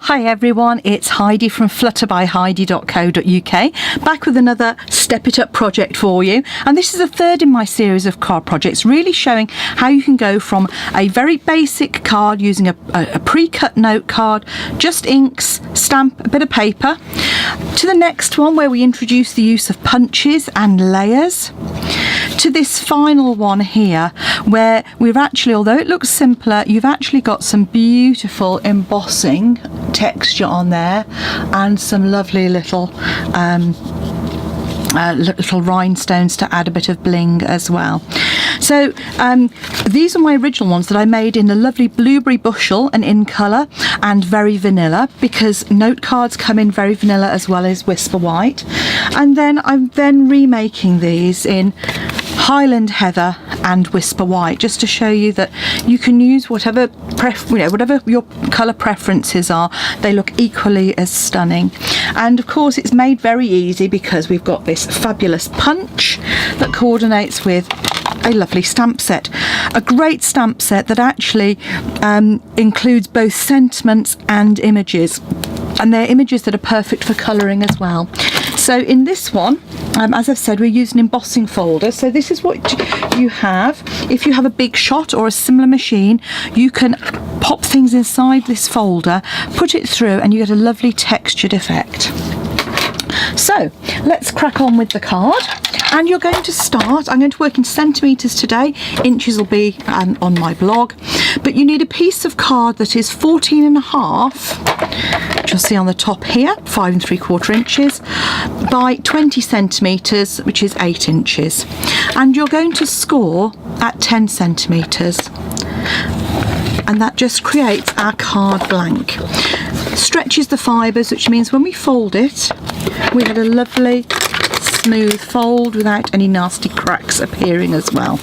Hi everyone, it's Heidi from flutterbyheidi.co.uk, back with another Step It Up project for you. And this is the third in my series of card projects, really showing how you can go from a very basic card using a pre-cut note card, just inks, stamp, a bit of paper, to the next one where we introduce the use of punches and layers, to this final one here where we've actually, although it looks simpler, you've actually got some beautiful embossing texture on there and some lovely little little rhinestones to add a bit of bling as well. So these are my original ones that I made in the lovely blueberry bushel and in colour and very vanilla, because note cards come in very vanilla as well as whisper white. And then I'm remaking these in Highland Heather and Whisper White, just to show you that you can use whatever whatever your colour preferences are. They look equally as stunning. And of course it's made very easy because we've got this fabulous punch that coordinates with a lovely stamp set, a great stamp set that actually includes both sentiments and images, and they're images that are perfect for colouring as well. So in this one, as I've said, we're using embossing folder. So this is what you have. If you have a big shot or a similar machine, you can pop things inside this folder, put it through, and you get a lovely textured effect. So let's crack on with the card. And you're going to start, I'm going to work in centimetres today, inches will be on my blog, but you need a piece of card that is 14.5, which you'll see on the top here, 5 3/4 inches, by 20 centimetres, which is 8 inches. And you're going to score at 10 centimetres. And that just creates our card blank. Stretches the fibres, which means when we fold it, we had a lovely smooth fold without any nasty cracks appearing as well.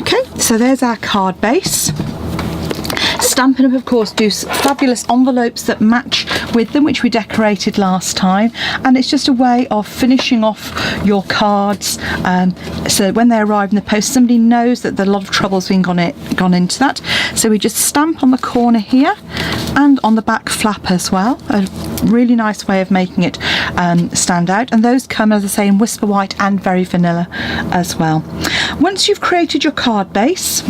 Okay, so there's our card base. Stampin' Up, of course, do fabulous envelopes that match with them, which we decorated last time, and it's just a way of finishing off your cards, so when they arrive in the post, somebody knows that a lot of trouble's been gone into that. So we just stamp on the corner here and on the back flap as well, a really nice way of making it stand out. And those come, as I say, in Whisper White and very vanilla as well. Once you've created your card base,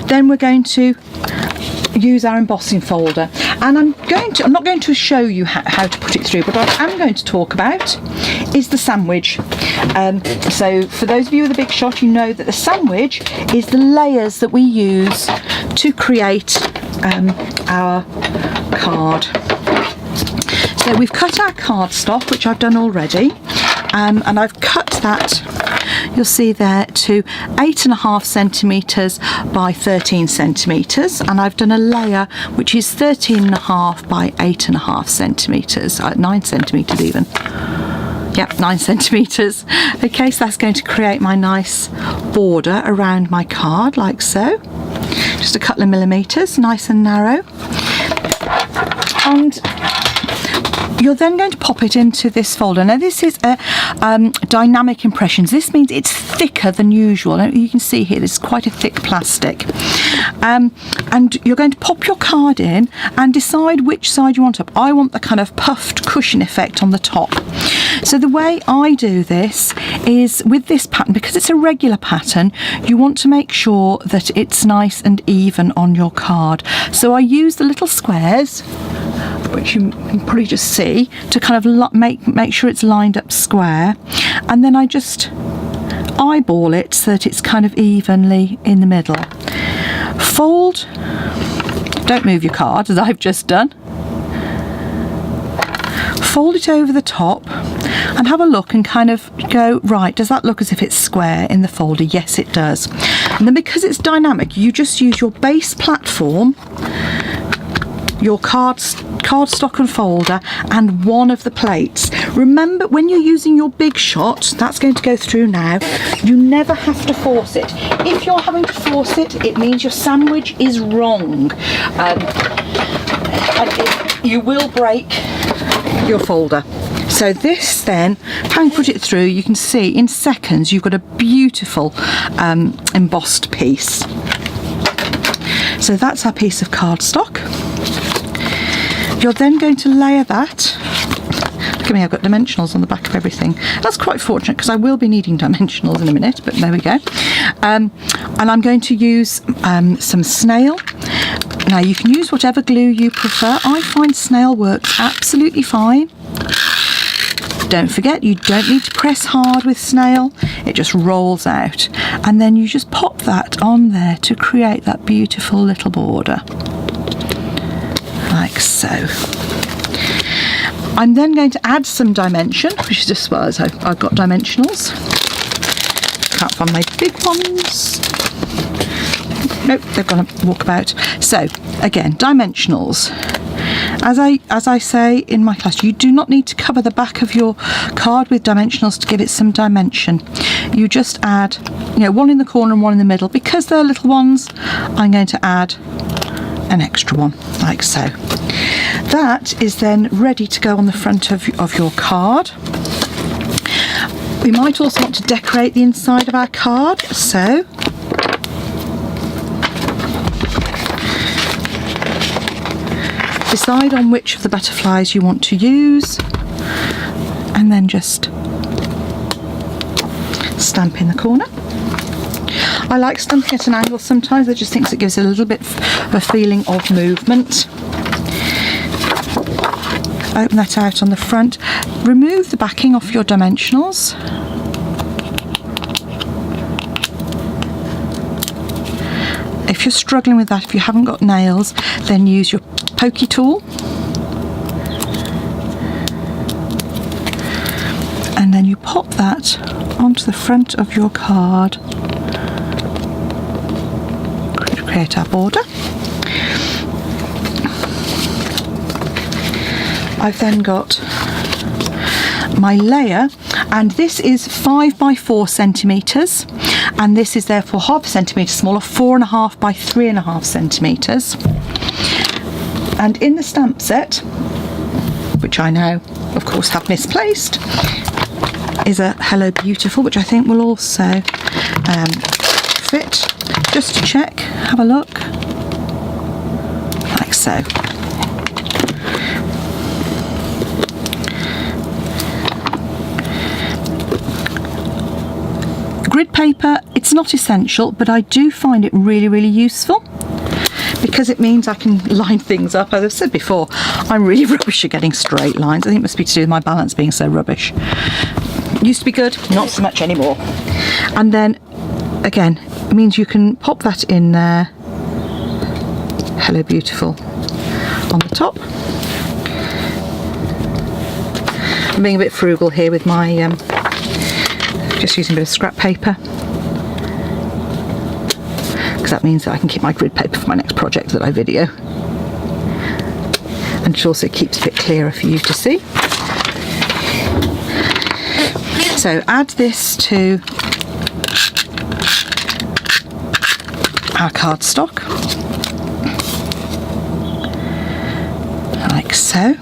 then we're going to use our embossing folder, and I'm not going to show you how to put it through, but what I am going to talk about is the sandwich. So for those of you with a big shot, you know that the sandwich is the layers that we use to create our card. So we've cut our cardstock, which I've done already, and I've cut that, you'll see there, to 8.5 centimetres by 13 centimetres, and I've done a layer which is 13.5 by 8.5 centimetres, 9 centimetres even. Yep, 9 centimetres. Okay, so that's going to create my nice border around my card, like so. Just a couple of millimetres, nice and narrow. And you're then going to pop it into this folder. Now this is a dynamic impressions. This means it's thicker than usual. You can see here, this is quite a thick plastic. And you're going to pop your card in and decide which side you want up. I want the kind of puffed cushion effect on the top. So the way I do this is with this pattern, because it's a regular pattern, you want to make sure that it's nice and even on your card. So I use the little squares, which you can probably just see, to kind of make sure it's lined up square, and then I just eyeball it so that it's kind of evenly in the middle. Fold, don't move your card as I've just done. Fold it over the top and have a look and kind of go, right, does that look as if it's square in the folder? Yes, it does. And then because it's dynamic, you just use your base platform, your cardstock and folder, and one of the plates. Remember, when you're using your big shot, that's going to go through now, you never have to force it. If you're having to force it, it means your sandwich is wrong. And you will break your folder. So this then, having put it through, you can see in seconds you've got a beautiful embossed piece. So that's our piece of cardstock. You're then going to layer that. Look at me, I've got dimensionals on the back of everything. That's quite fortunate because I will be needing dimensionals in a minute, but there we go. And I'm going to use some snail. Now you can use whatever glue you prefer. I find snail works absolutely fine. Don't forget, you don't need to press hard with snail, it just rolls out. And then you just pop that on there to create that beautiful little border. Like so. I'm then going to add some dimension, which is just as I've got dimensionals. Can't find my big ones. Nope, they've gone a walkabout. So again, dimensionals. As I say in my class, you do not need to cover the back of your card with dimensionals to give it some dimension. You just add, one in the corner and one in the middle. Because they're little ones, I'm going to add an extra one, like so. That is then ready to go on the front of your card. We might also want to decorate the inside of our card, so decide on which of the butterflies you want to use and then just stamp in the corner. I like stamping at an angle sometimes, I just think it gives it a little bit of a feeling of movement. Open that out on the front. Remove the backing off your dimensionals. If you're struggling with that, if you haven't got nails, then use your pokey tool. And then you pop that onto the front of your card to create our border. I've then got my layer, and this is 5 by 4 centimetres, and this is therefore half a centimetre smaller, 4.5 by 3.5 centimetres. And in the stamp set, which I now of course have misplaced, is a Hello Beautiful, which I think will also fit. Just to check, have a look, like so. Grid paper, it's not essential, but I do find it really, really useful because it means I can line things up. As I've said before, I'm really rubbish at getting straight lines. I think it must be to do with my balance being so rubbish. Used to be good, not so much anymore. And then, again, it means you can pop that in there. Hello Beautiful on the top. I'm being a bit frugal here with my just using a bit of scrap paper, because that means that I can keep my grid paper for my next project that I video, and it also keeps it a bit clearer for you to see. So add this to our cardstock, like so.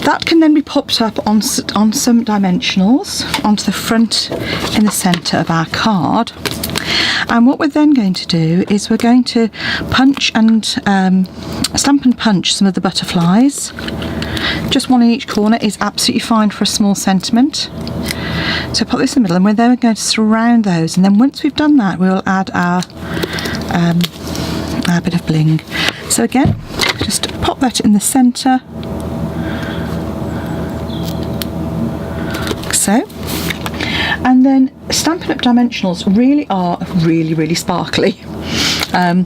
That can then be popped up on some dimensionals onto the front in the centre of our card. And what we're then going to do is we're going to punch and stamp and punch some of the butterflies. Just one in each corner is absolutely fine for a small sentiment. So pop this in the middle, and we're then going to surround those. And then once we've done that, we'll add our bit of bling. So again, just pop that in the centre. So, and then Stampin' Up! Dimensionals really are really sparkly. I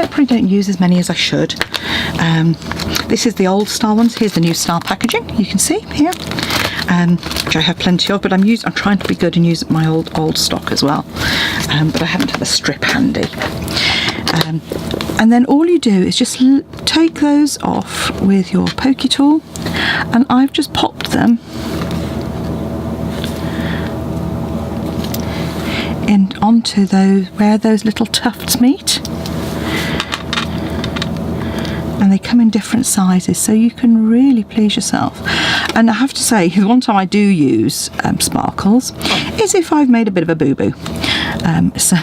probably don't use as many as I should. This is the old style ones. Here's the new style packaging. You can see here, which I have plenty of. But I'm trying to be good and use my old stock as well. But I haven't had a strip handy. And then all you do is just take those off with your pokey tool, and I've just popped them in onto those where those little tufts meet, and they come in different sizes, so you can really please yourself. And I have to say, the one time I do use sparkles is if I've made a bit of a boo-boo. So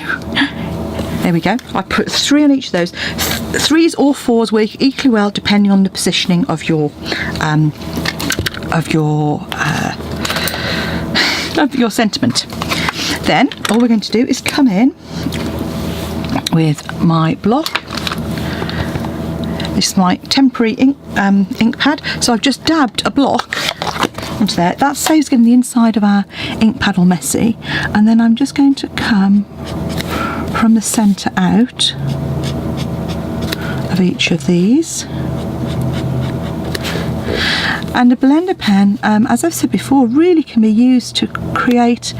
There we go. I put 3 on each of those. 3s or 4s work equally well depending on the positioning of your sentiment. Then all we're going to do is come in with my block. This is my temporary ink pad. So I've just dabbed a block onto there. That saves getting the inside of our ink pad all messy. And then I'm just going to come from the centre out of each of these. And a blender pen, as I've said before, really can be used to create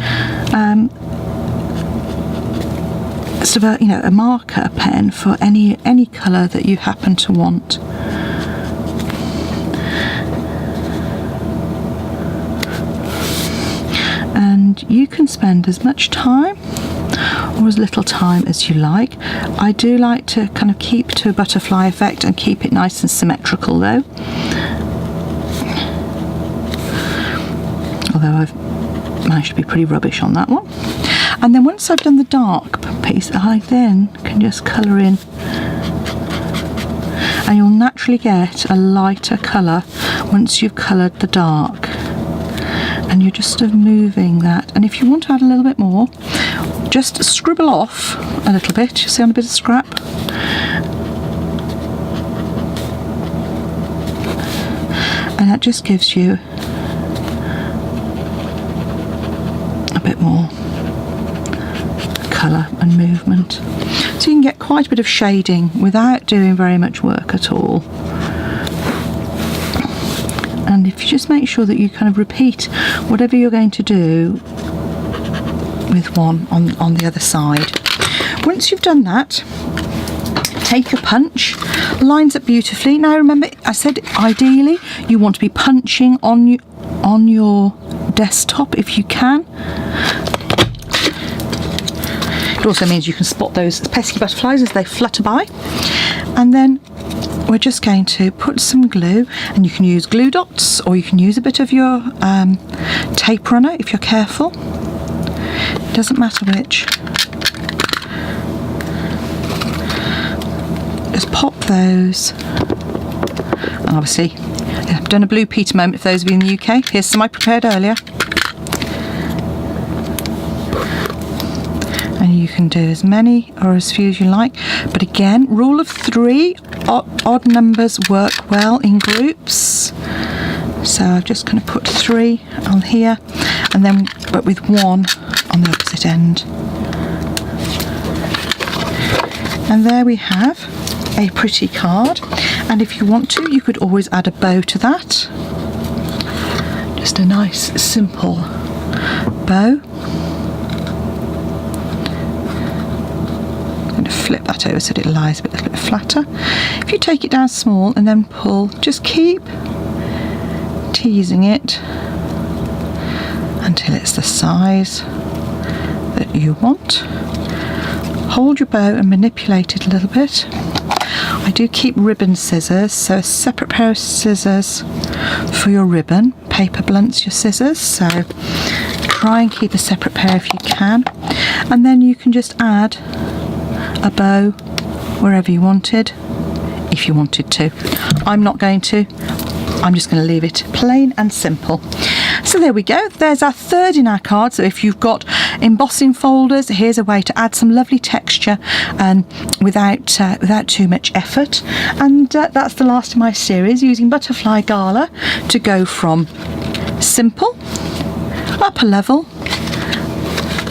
sort of a marker pen for any colour that you happen to want. And you can spend as much time or as little time as you like. I do like to kind of keep to a butterfly effect and keep it nice and symmetrical though. Although I've managed to be pretty rubbish on that one. And then once I've done the dark piece, I then can just colour in, and you'll naturally get a lighter colour once you've coloured the dark. And you're just sort of moving that, and if you want to add a little bit more, just scribble off a little bit. You see on a bit of scrap, and that just gives you a bit more colour and movement, so you can get quite a bit of shading without doing very much work at all. And if you just make sure that you kind of repeat whatever you're going to do with one on the other side. Once you've done that, take a punch, lines up beautifully. Now remember, I said ideally you want to be punching on your desktop if you can. It also means you can spot those pesky butterflies as they flutter by. And then we're just going to put some glue, and you can use glue dots or you can use a bit of your tape runner if you're careful. It doesn't matter which. Just pop those, and obviously I've done a Blue Peter moment for those of you in the UK. Here's some I prepared earlier. And you can do as many or as few as you like, but again, rule of 3, odd numbers work well in groups. So I'm just going to put 3 on here, and then but with 1 on the opposite end. And there we have a pretty card, and if you want to, you could always add a bow to that. Just a nice simple bow. Flip that over so that it lies a little bit flatter. If you take it down small and then pull, just keep teasing it until it's the size that you want. Hold your bow and manipulate it a little bit. I do keep ribbon scissors, so a separate pair of scissors for your ribbon. Paper blunts your scissors, so try and keep a separate pair if you can. And then you can just add a bow wherever you wanted, if you wanted to. I'm not going to. I'm just going to leave it plain and simple. So there we go. There's our third in our card. So if you've got embossing folders, here's a way to add some lovely texture without too much effort. And that's the last of my series, using Butterfly Gala to go from simple, up a level,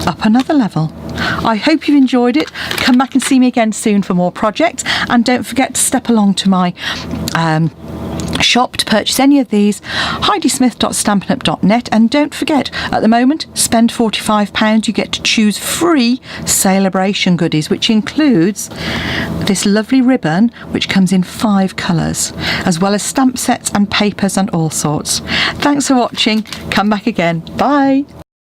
up another level. I hope you've enjoyed it. Come back and see me again soon for more projects, and don't forget to step along to my shop to purchase any of these, heidismith.stampinup.net. And don't forget, at the moment, spend £45, you get to choose free celebration goodies, which includes this lovely ribbon which comes in 5 colours, as well as stamp sets and papers and all sorts. Thanks for watching. Come back again. Bye.